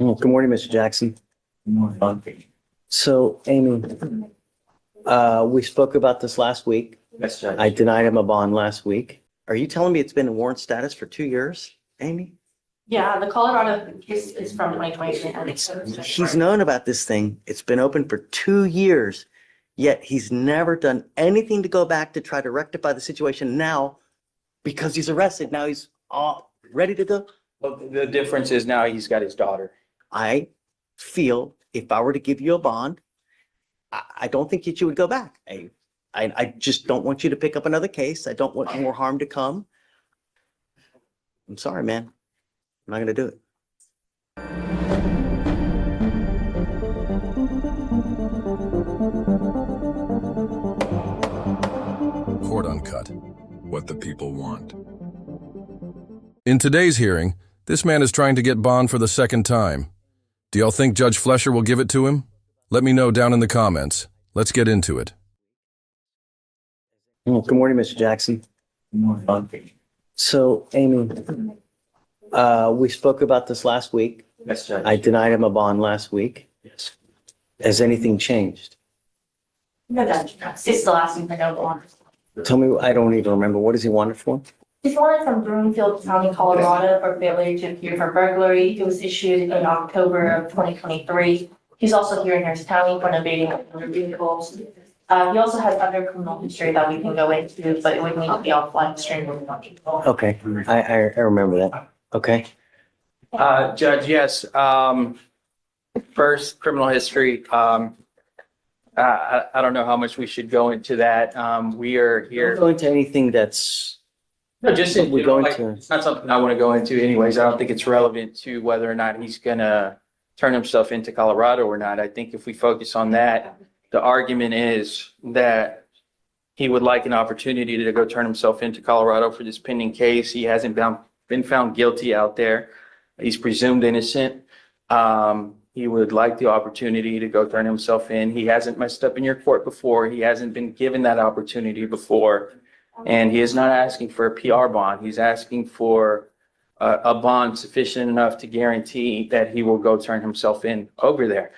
Well, good morning, Mr. Jackson. So, Amy, we spoke about this last week. Yes, Judge. I denied him a bond last week. Are you telling me it's been in warrant status for 2 years, Amy? Yeah, the Colorado case is from 2023. He's known about this thing. It's been open for 2 years, yet he's never done anything to go back to try to rectify the situation now because he's arrested. Now he's all ready to go. Well, the difference is now he's got his daughter. I feel if I were to give you a bond, I don't think that you would go back. I just don't want you to pick up another case. I don't want more harm to come. I'm sorry, man. I'm not gonna do it. Court Uncut, what the people want. In today's hearing, this man is trying to get bond for the second time. Do y'all think Judge Fleischer will give it to him? Let me know down in the comments. Let's get into it. Well, good morning, Mr. Jackson. So, Amy, we spoke about this last week. Yes, Judge. I denied him a bond last week. Yes. Has anything changed? No, Judge, it's the last thing I know on. Tell me, I don't even remember. What does he want it for? He's wanted from Broomfield County, Colorado for failure to appear for burglary. It was issued in October of 2023. He's also here in Harris County for evading other vehicles. He also has other criminal history that we can go into, but it would need to be offline stream. Okay, I remember that. Okay. Judge, yes. First, criminal history. I don't know how much we should go into that. We are Don't here. go into anything that's, No, just, We're going to- it's not something I want to go into anyways. I don't think it's relevant to whether or not he's gonna turn himself into Colorado or not. I think if we focus on that, the argument is that he would like an opportunity to go turn himself into Colorado for this pending case. He hasn't been found guilty out there. He's presumed innocent. He would like the opportunity to go turn himself in. He hasn't messed up in your court before. He hasn't been given that opportunity before. And he is not asking for a PR bond. He's asking for a bond sufficient enough to guarantee that he will go turn himself in over there.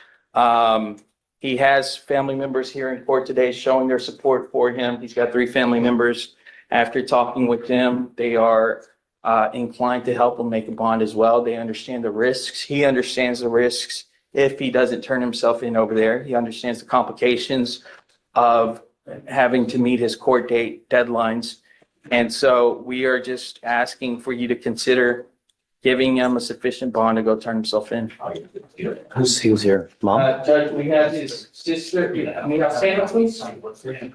He has family members here in court today showing their support for him. He's got 3 family members. After talking with them, they are inclined to help him make a bond as well. They understand the risks. He understands the risks if he doesn't turn himself in over there. He understands the complications of having to meet his court date deadlines. And so we are just asking for you to consider giving him a sufficient bond to go turn himself in. who's here? Mom? Judge, we have his sister, stand up, please.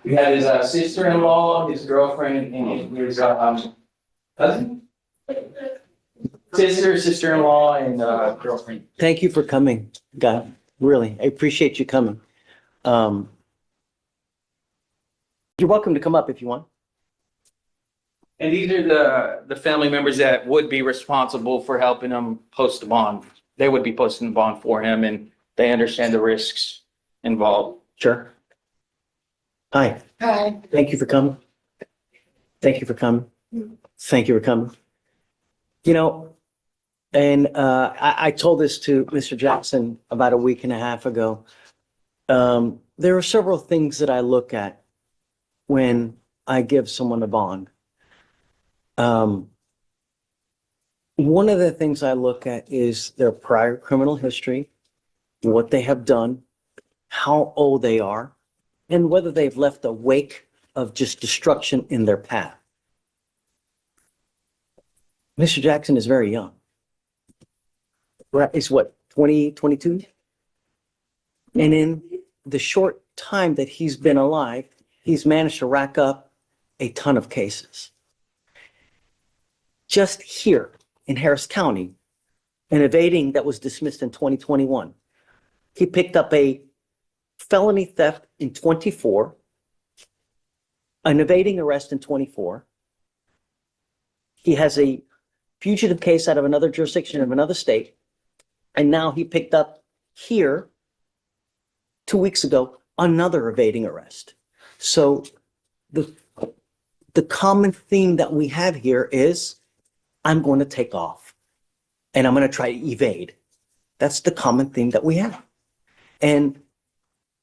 We have his sister-in-law, his girlfriend, and his cousin? Sister-in-law, and girlfriend. Thank you for coming, God. Really, I appreciate you coming. You're welcome to come up if you want. And these are the family members that would be responsible for helping him post the bond. They would be posting the bond for him, and they understand the risks involved. Sure. Hi, Hi. thank you for coming. Thank you for coming. Thank you for coming. You know, and I told this to Mr. Jackson about a week and a half ago. There are several things that I look at when I give someone a bond. One of the things I look at is their prior criminal history, what they have done, how old they are, and whether they've left a wake of just destruction in their path. Mr. Jackson is very young. He's what, 20, 22? And in the short time that he's been alive, he's managed to rack up a ton of cases. Just here in Harris County, an evading that was dismissed in 2021, he picked up a felony theft in 24, an evading arrest in 24. He has a fugitive case out of another jurisdiction of another state. And now he picked up here 2 weeks ago, another evading arrest. So the common theme that we have here is I'm going to take off and I'm going to try to evade. That's the common theme that we have. And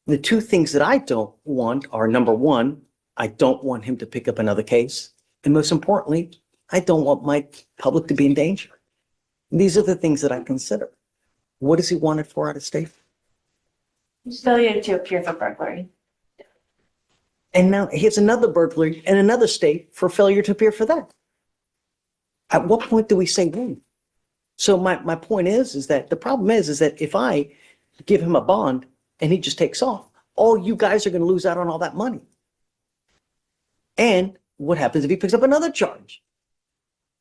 the two things that I don't want are, number one, I don't want him to pick up another case. And most importantly, I don't want my public to be in danger. These are the things that I consider. What is he wanted for out of state? Failure to appear for burglary. And now he has another burglary in another state for failure to appear for that. At what point do we say when? So my point is that the problem is that if I give him a bond and he just takes off, all you guys are going to lose out on all that money. And what happens if he picks up another charge?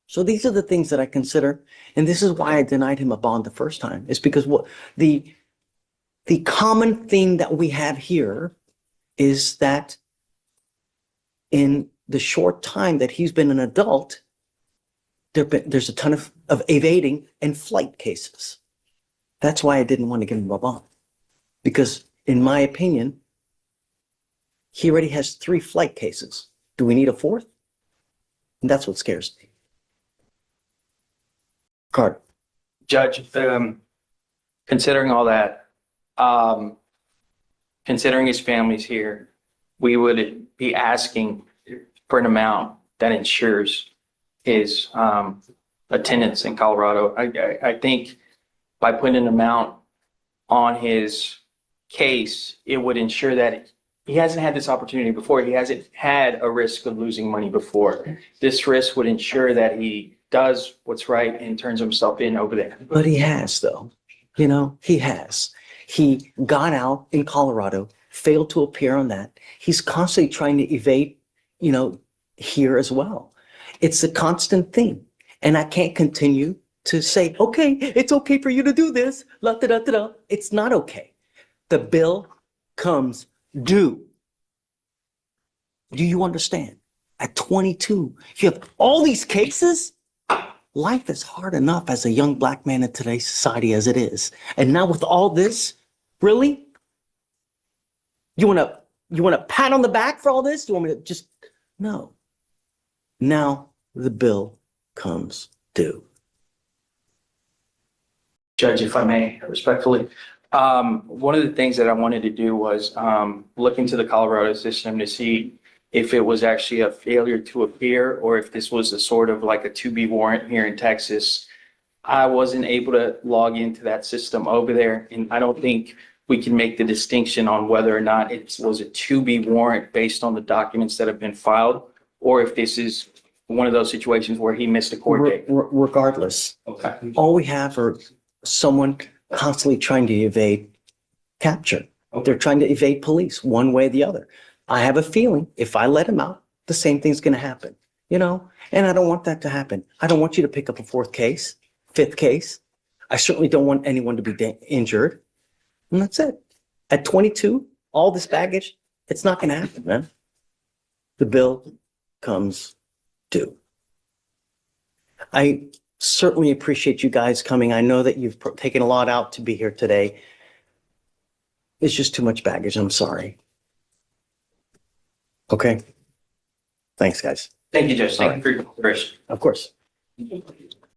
So these are the things that I consider, and this is why I denied him a bond the first time. Is because what the common theme that we have here is that in the short time that he's been an adult, there's a ton of evading and flight cases. That's why I didn't want to give him a bond. Because in my opinion, he already has 3 flight cases. Do we need a 4th? And that's what scares me. Carter. Judge, considering all that, considering his family's here, we would be asking for an amount that ensures his attendance in Colorado. I think by putting an amount on his case, it would ensure that he hasn't had this opportunity before. He hasn't had a risk of losing money before. This risk would ensure that he does what's right and turns himself in over there. But he has, though. You know, he has. He got out in Colorado, failed to appear on that. He's constantly trying to evade, here as well. It's a constant thing. And I can't continue to say, okay, it's okay for you to do this. La, da, da, da, da. It's not okay. The bill comes due. Do you understand? At 22, you have all these cases. Life is hard enough as a young black man in today's society as it is. And now with all this, really? You want a pat on the back for all this? Do you want me to just, no. Now the bill comes due. Judge, if I may, respectfully, one of the things that I wanted to do was look into the Colorado system to see if it was actually a failure to appear or if this was a sort of like a 2B warrant here in Texas. I wasn't able to log into that system over there, and I don't think we can make the distinction on whether or not it was a 2B warrant based on the documents that have been filed, or if this is one of those situations where he missed a court date. Regardless, Okay. all we have are someone constantly trying to evade capture. They're trying to evade police one way or the other. I have a feeling if I let him out, the same thing's going to happen, and I don't want that to happen. I don't want you to pick up a 4th case, 5th case. I certainly don't want anyone to be injured. And that's it. At 22, all this baggage, it's not going to happen, man. The bill comes due. I certainly appreciate you guys coming. I know that you've taken a lot out to be here today. It's just too much baggage. I'm sorry. Okay. Thanks, guys. Thank you, Judge. Thank you for your consideration. Of course.